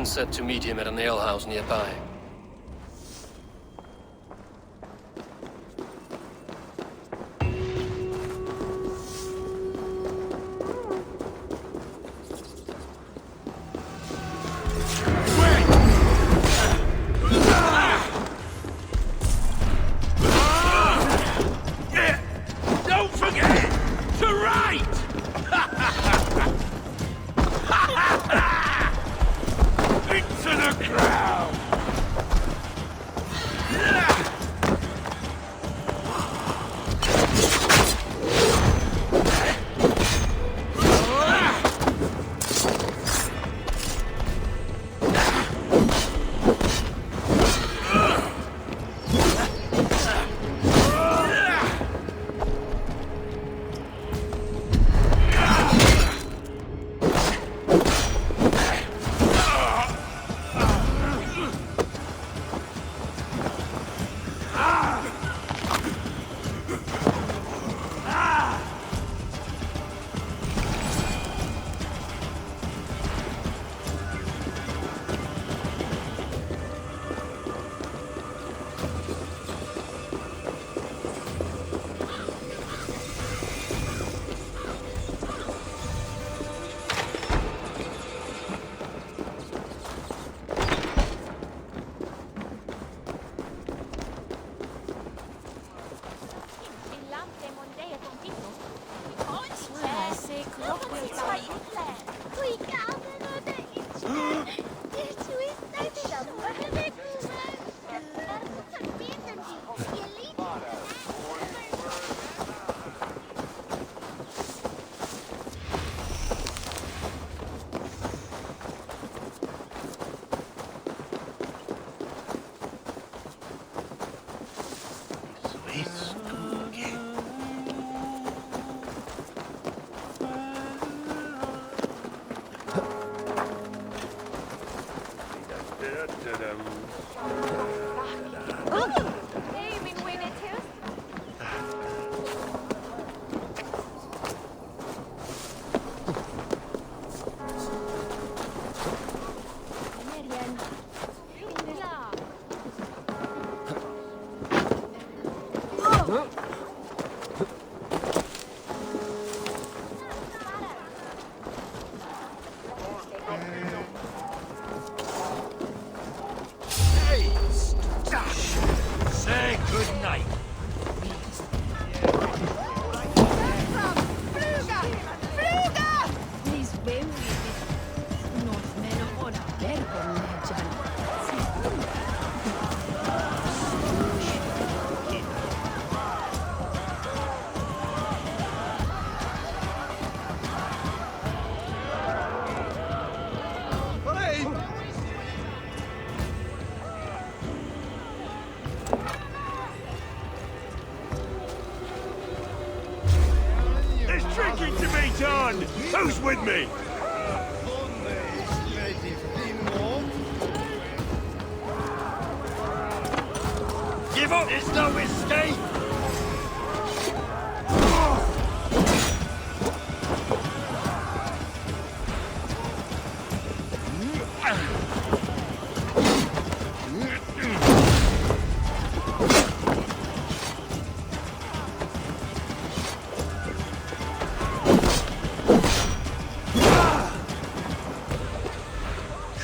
set to meet him at an alehouse nearby. Who's with me? Give up! There's no escape!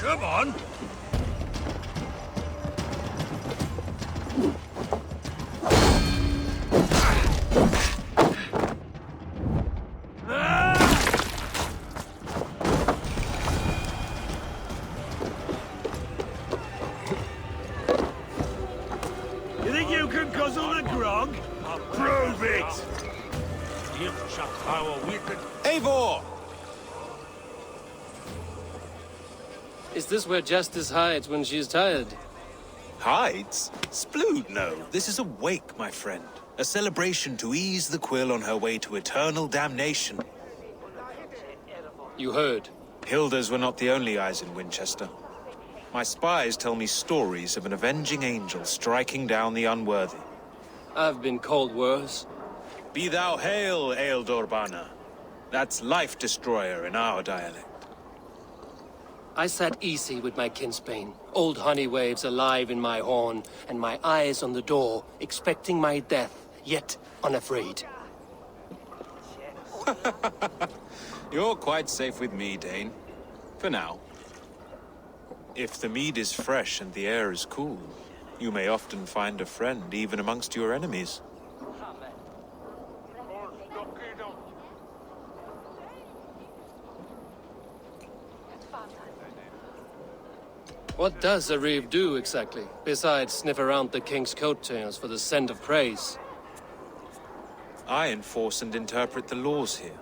Come on! You think you can guzzle the grog? Prove it! Eivor! Is this where Justice hides when she is tired? Hides? Splood, no. This is a wake, my friend. A celebration to ease the quill on her way to eternal damnation. You heard. Hilda's were not the only eyes in Winchester. My spies tell me stories of an avenging angel striking down the unworthy. I've been called worse. Be thou hail, Ealdor Bana. That's Life Destroyer in our dialect. I sat easy with my kinsbane, old honey waves alive in my horn, and my eyes on the door, expecting my death, yet unafraid. You're quite safe with me, Dane. For now. If the mead is fresh and the air is cool, you may often find a friend even amongst your enemies. What does a reeve do exactly, besides sniff around the king's coattails for the scent of praise? I enforce and interpret the laws here.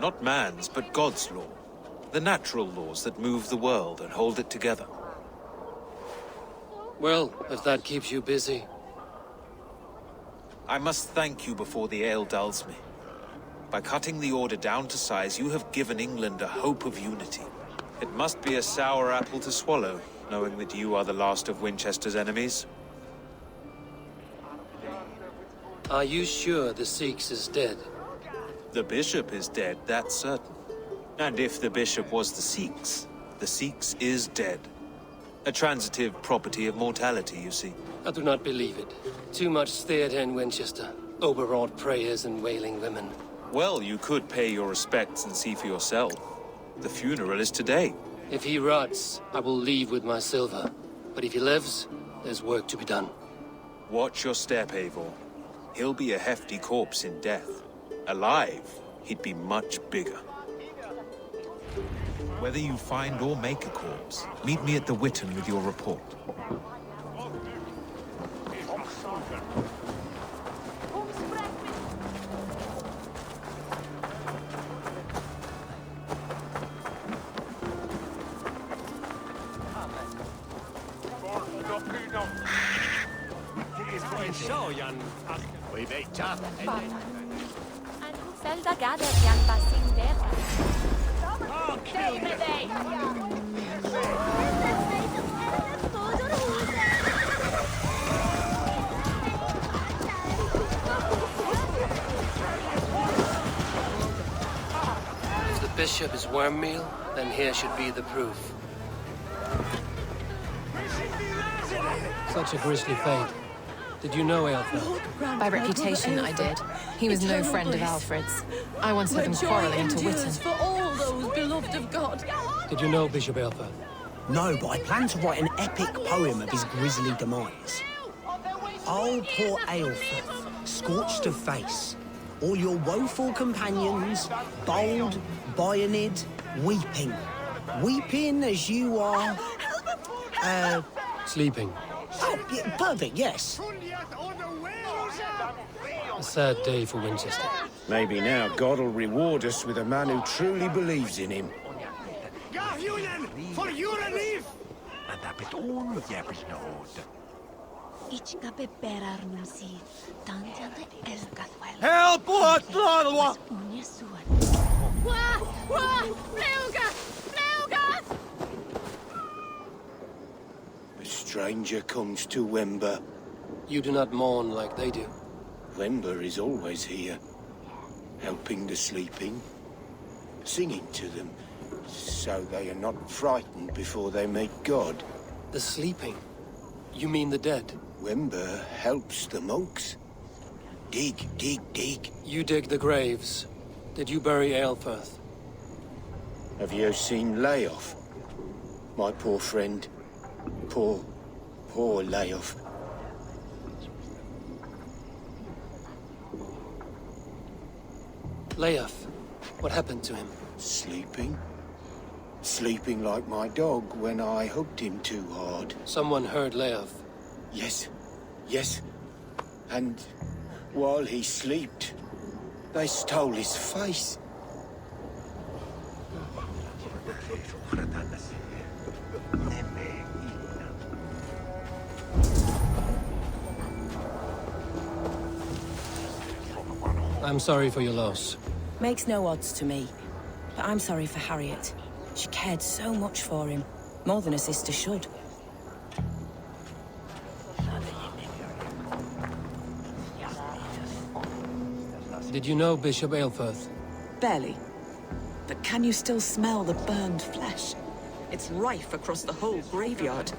Not man's, but God's law. The natural laws that move the world and hold it together. Well, if that keeps you busy. I must thank you before the ale dulls me. By cutting the order down to size, you have given England a hope of unity. It must be a sour apple to swallow, knowing that you are the last of Winchester's enemies. Are you sure the Sikhs is dead? The bishop is dead, that's certain. And if the bishop was the Sikhs is dead. A transitive property of mortality, you see. I do not believe it. Too much theatre in Winchester. Overwrought prayers and wailing women. Well, you could pay your respects and see for yourself. The funeral is today. If he rots, I will leave with my silver. But if he lives, there's work to be done. Watch your step, Eivor. He'll be a hefty corpse in death. Alive, he'd be much bigger. Whether you find or make a corpse, meet me at the Witten with your report. Zelda gathered yan passing data. If the bishop is worm meal, then here should be the proof. Such a grisly fate. Did you know Aelfried? By reputation, I did. He was no friend of Alfred's. I once heard them quarrelling to Witten. For all those beloved of God. Did you know Bishop Aelfried? No, but I plan to write an epic poem of his grisly demise. Oh, poor Aelfried, scorched of face. All your woeful companions, bold, bayoneted, weeping. Weeping as you are... Sleeping. Oh, yeah, perfect, yes. A sad day for Winchester. Maybe now God will reward us with a man who truly believes in him. For you relief! Help! A stranger comes to Wember. You do not mourn like they do. Wember is always here, helping the sleeping, singing to them, so they are not frightened before they meet God. The sleeping? You mean the dead? Wember helps the monks. Dig, dig, dig. You dig the graves. Did you bury Aelfried? Have you seen Layoff? My poor friend. Poor Layoff. Leof, what happened to him? Sleeping? Sleeping like my dog when I hugged him too hard. Someone heard Leof. Yes. And while he slept, they stole his face. I'm sorry for your loss. Makes no odds to me. But I'm sorry for Harriet. She cared so much for him. More than a sister should. Did you know Bishop Aelfried? Barely. But can you still smell the burned flesh? It's rife across the whole graveyard.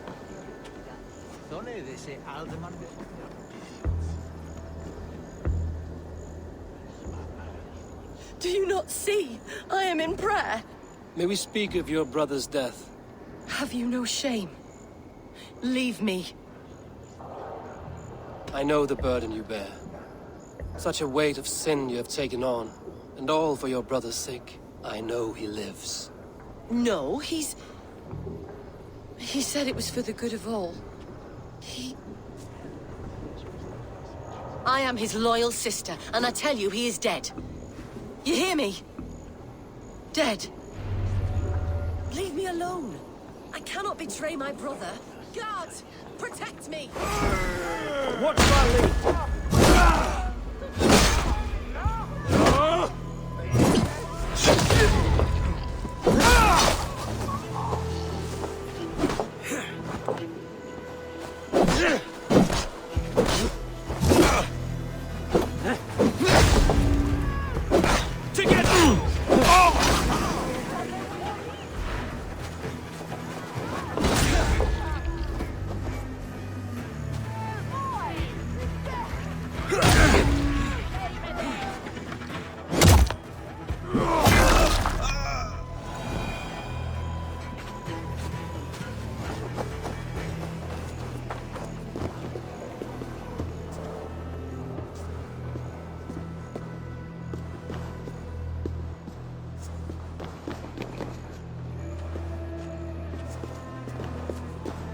Do you not see? I am in prayer. May we speak of your brother's death? Have you no shame? Leave me. I know the burden you bear. Such a weight of sin you have taken on, and all for your brother's sake. I know he lives. No, He said it was for the good of all. I am his loyal sister, and I tell you he is dead. You hear me? Dead. Leave me alone. I cannot betray my brother. Guards, protect me! Watch my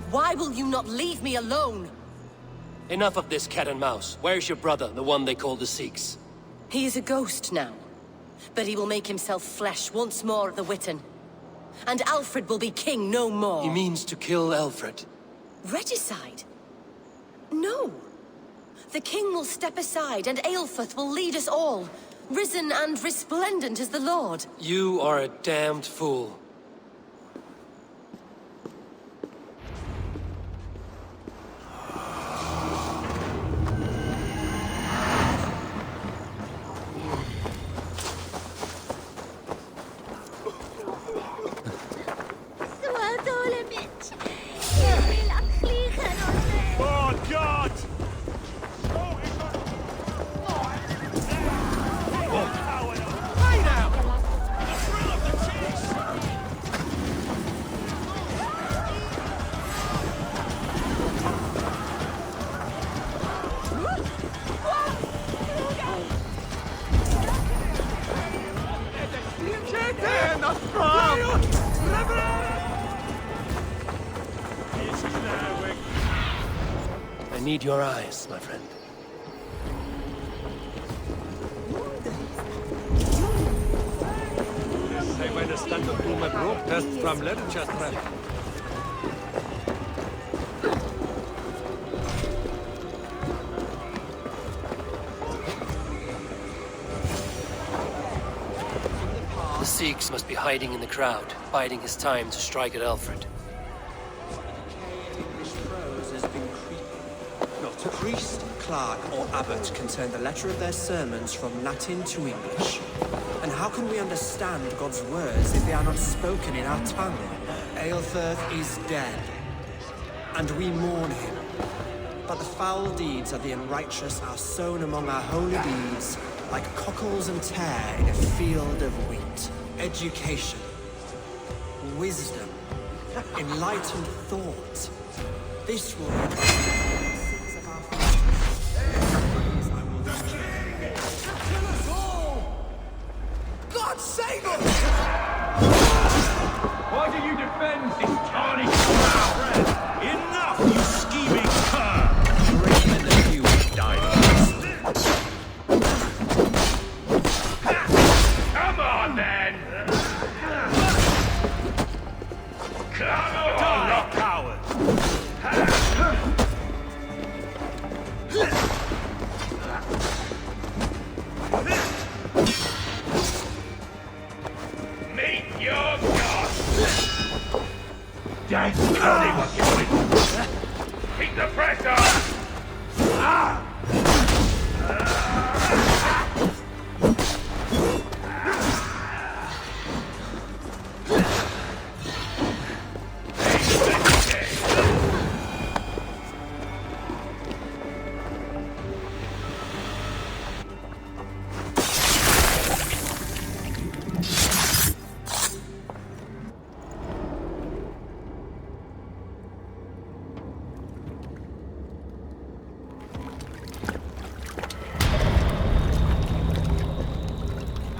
Why will you not leave me alone? Enough of this cat and mouse. Where's your brother, the one they call the Sikhs? He is a ghost now. But he will make himself flesh once more at the Witten. And Alfred will be king no more. He means to kill Alfred. Regicide? No. The king will step aside and Aelfrith will lead us all. Risen and resplendent as the Lord. You are a damned fool. Oh, God! Hey now! The thrill of the chase! I need your eyes, my friend. The Sikhs must be hiding in the crowd, biding his time to strike at Alfred. Not a priest, clerk, or abbot can turn the letter of their sermons from Latin to English. And how can we understand God's words if they are not spoken in our tongue? Aelfrith is dead, and we mourn him. But the foul deeds of the unrighteous are sown among our holy deeds, like cockles and tare in a field of wheat. Education, wisdom, enlightened thought. This will be the sins of our fathers. I will kill us all! God save us! Why do you defend this tiny crowd? Enough, you scheming cur! Great men than you have died first. Come on, then! Come on! Die, coward! Meet your god! That's only what you're with! Keep the pressure! Ah!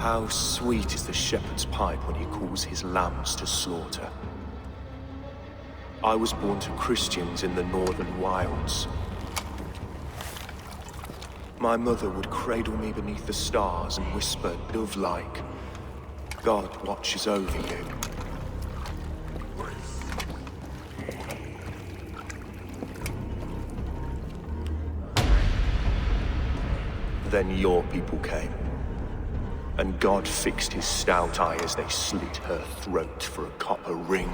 How sweet is the shepherd's pipe when he calls his lambs to slaughter. I was born to Christians in the northern wilds. My mother would cradle me beneath the stars and whisper, dove-like, God watches over you. Then your people came, and God fixed his stout eye as they slit her throat for a copper ring.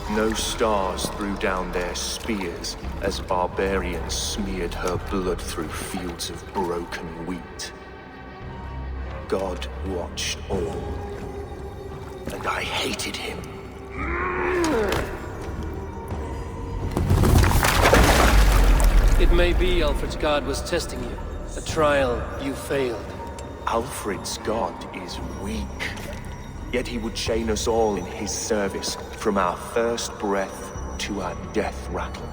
No stars threw down their spears as barbarians smeared her blood through fields of broken wheat. God watched all, and I hated him. It may be Alfred's god was testing you. A trial you failed. Alfred's god is weak. Yet he would chain us all in his service, from our first breath to our death rattle.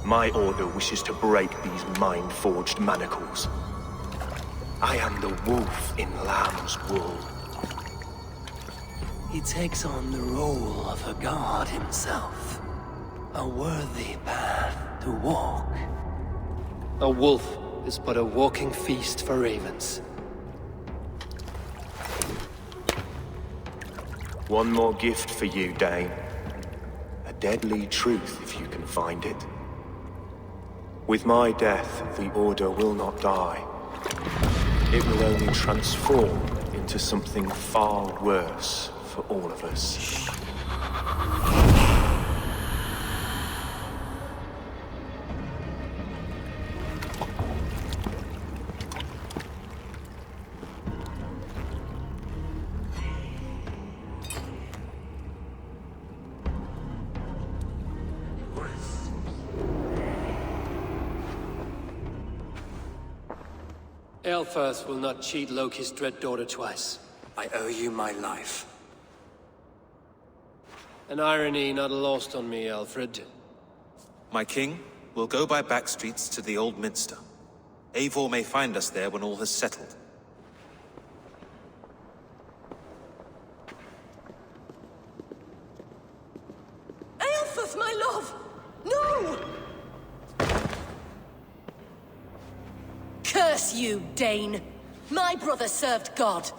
My order wishes to break these mind-forged manacles. I am the wolf in lamb's wool. He takes on the role of a god himself. A worthy path to walk. A wolf is but a walking feast for ravens. One more gift for you, Dane. A deadly truth, if you can find it. With my death, the Order will not die. It will only transform into something far worse for all of us. Aelfirth will not cheat Loki's dread daughter twice. I owe you my life. An irony not lost on me, Alfred. My king, we'll go by back streets to the Old Minster. Eivor may find us there when all has settled. Aelfirth, my love! No! Curse you, Dane! My brother served God!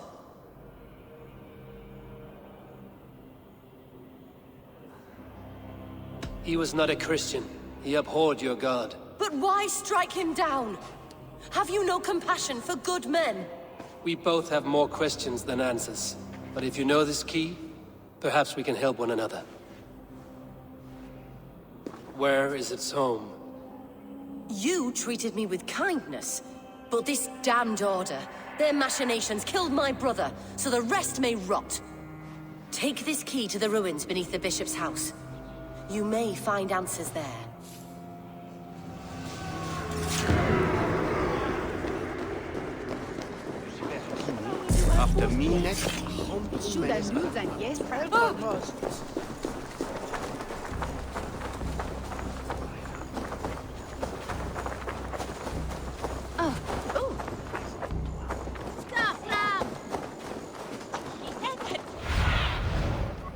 He was not a Christian. He abhorred your god. But why strike him down? Have you no compassion for good men? We both have more questions than answers. But if you know this key, perhaps we can help one another. Where is its home? You treated me with kindness. But this damned Order, their machinations killed my brother, so the rest may rot. Take this key to the ruins beneath the bishop's house. You may find answers there. After me next,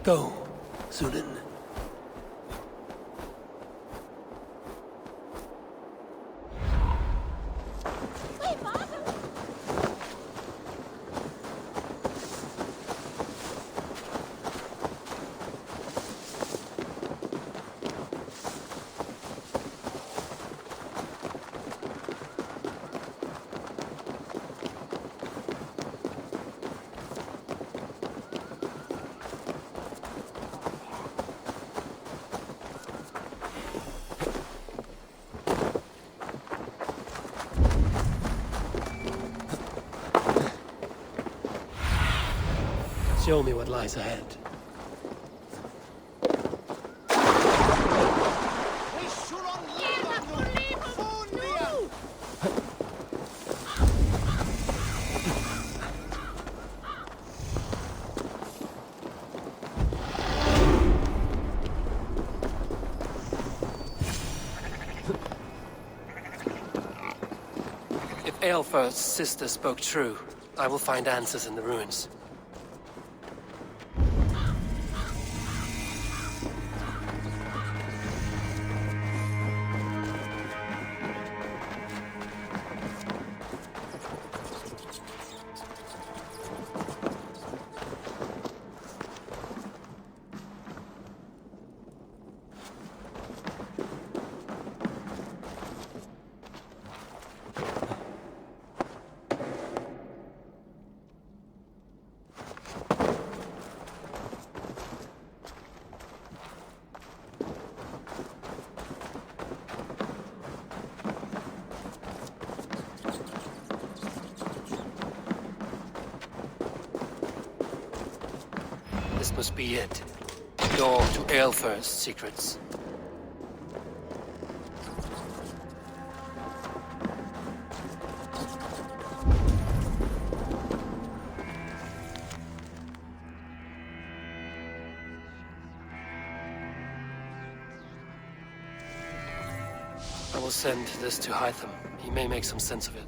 Go, Sunan. Show me what lies ahead. If Aelfir's sister spoke true. I will find answers in the ruins. This must be it. Door to Aelfir's secrets. I will send this to Hytham. He may make some sense of it.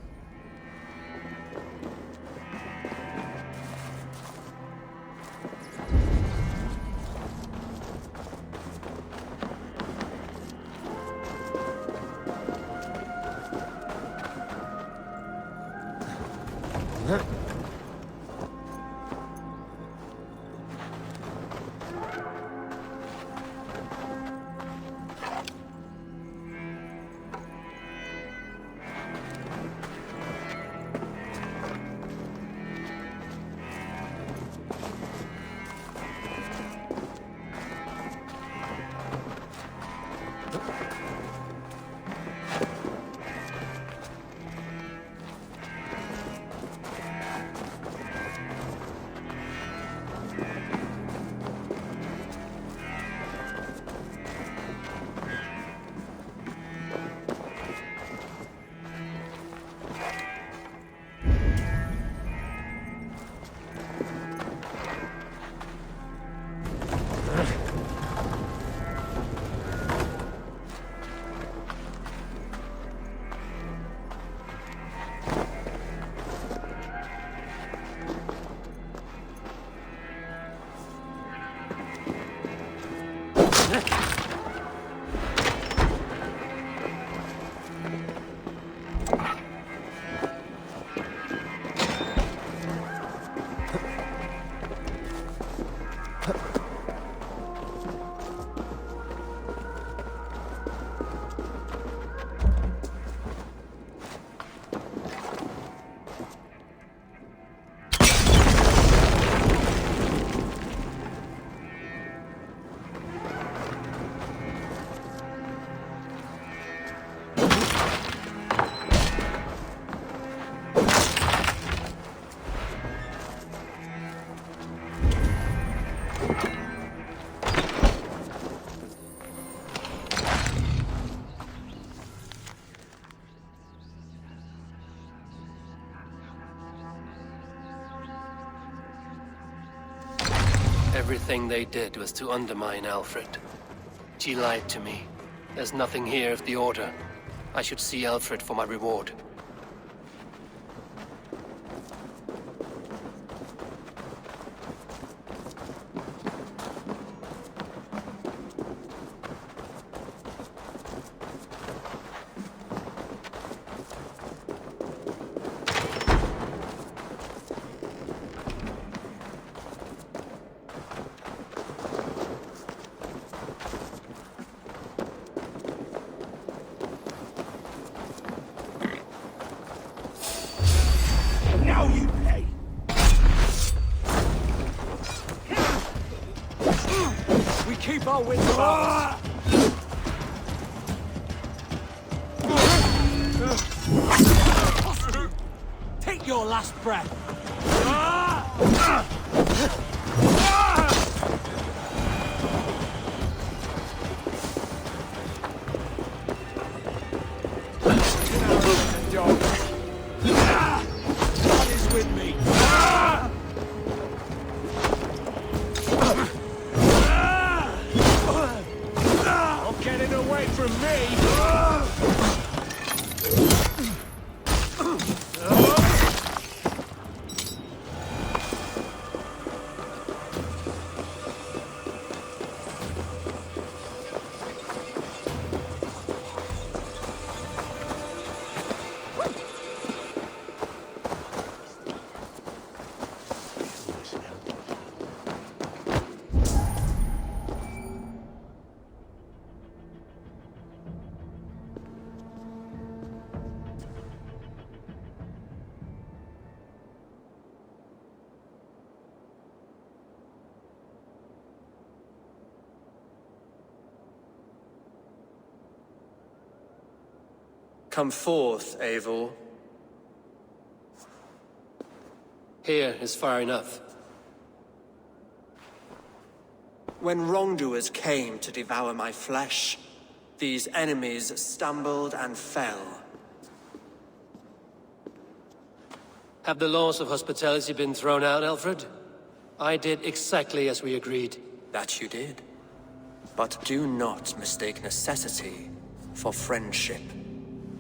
Everything they did was to undermine Alfred. She lied to me. There's nothing here of the Order. I should see Alfred for my reward. Keep our wits about us. Take your last breath. God is with me. Getting away from me! Come forth, Eivor. Here is far enough. When wrongdoers came to devour my flesh, these enemies stumbled and fell. Have the laws of hospitality been thrown out, Alfred? I did exactly as we agreed. That you did. But do not mistake necessity for friendship.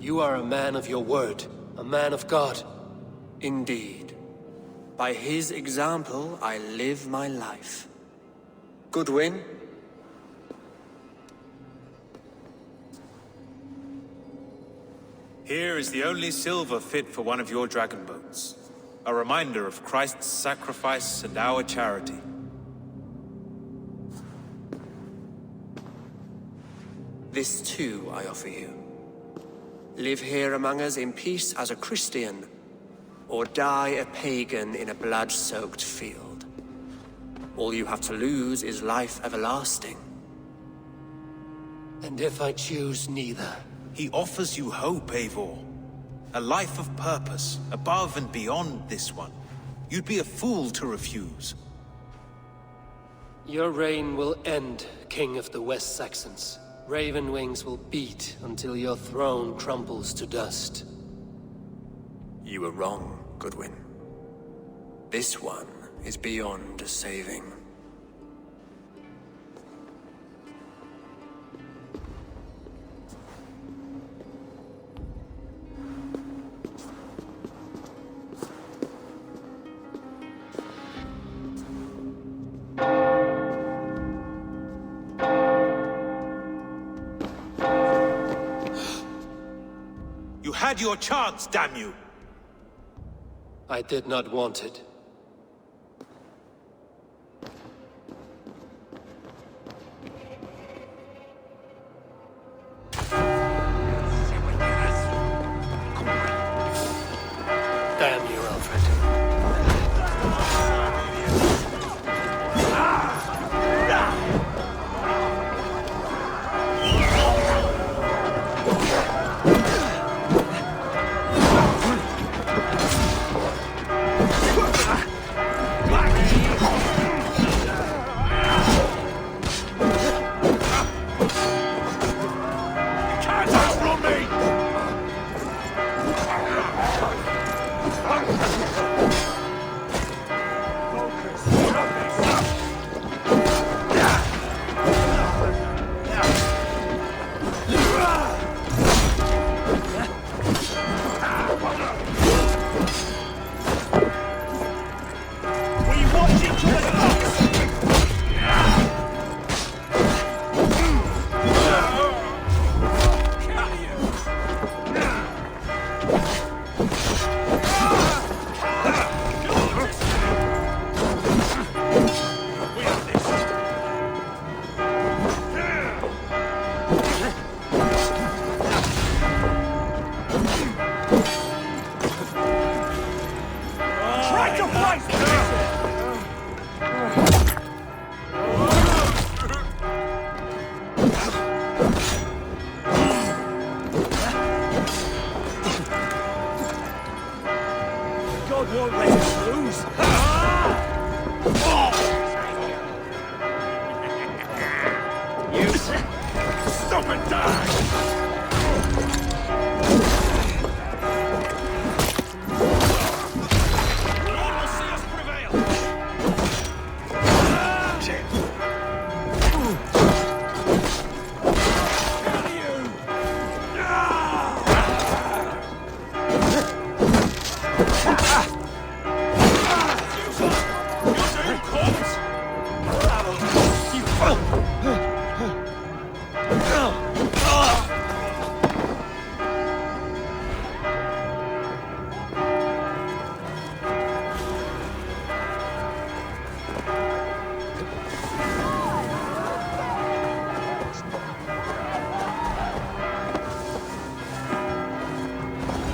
You are a man of your word, a man of God. Indeed. By his example, I live my life. Goodwin? Here is the only silver fit for one of your dragon boats. A reminder of Christ's sacrifice and our charity. This too I offer you. Live here among us in peace as a Christian, or die a pagan in a blood-soaked field. All you have to lose is life everlasting. And if I choose neither? He offers you hope, Eivor. A life of purpose, above and beyond this one. You'd be a fool to refuse. Your reign will end, King of the West Saxons. Raven wings will beat until your throne crumbles to dust. You were wrong, Goodwin. This one is beyond saving. You had your chance, damn you! I did not want it. Damn you, Alfred.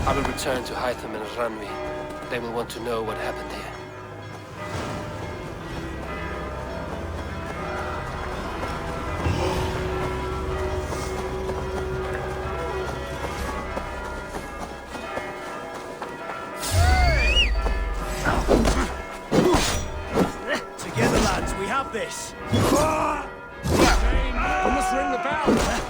I will return to Hytham and Ranvi. They will want to know what happened here. this. I must ring the bell.